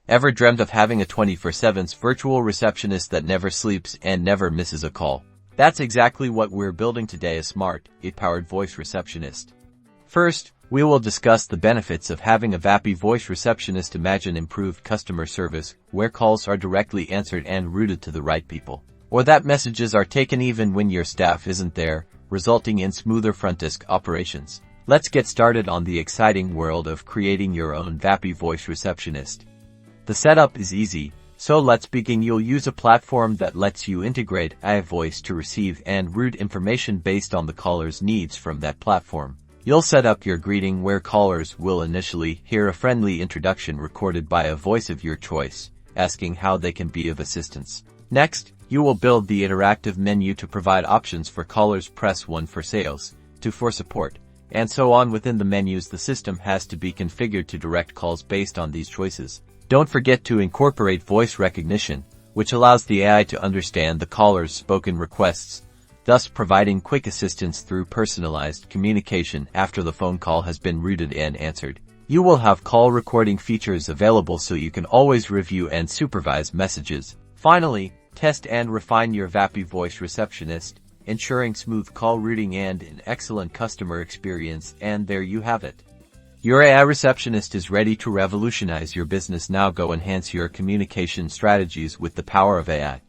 Ever dreamt of having a 24/7 virtual receptionist that never sleeps and never misses a call? That's exactly what we're building today, a smart, AI-powered voice receptionist. First, we will discuss the benefits of having a Vapi voice receptionist. Imagine improved customer service, where calls are directly answered and routed to the right people, or that messages are taken even when your staff isn't there, resulting in smoother front desk operations. Let's get started on the exciting world of creating your own Vapi voice receptionist. The setup is easy, so let's begin. You'll use a platform that lets you integrate AI voice to receive and route information based on the caller's needs from that platform. You'll set up your greeting, where callers will initially hear a friendly introduction recorded by a voice of your choice, asking how they can be of assistance. Next, you will build the interactive menu to provide options for callers. Press 1 for sales, 2 for support, and so on. Within the menus, the system has to be configured to direct calls based on these choices. Don't forget to incorporate voice recognition, which allows the AI to understand the caller's spoken requests, thus providing quick assistance through personalized communication after the phone call has been routed and answered. You will have call recording features available so you can always review and supervise messages. Finally, test and refine your Vapi voice receptionist, ensuring smooth call routing and an excellent customer experience. And there you have it. Your AI receptionist is ready to revolutionize your business. Now go enhance your communication strategies with the power of AI.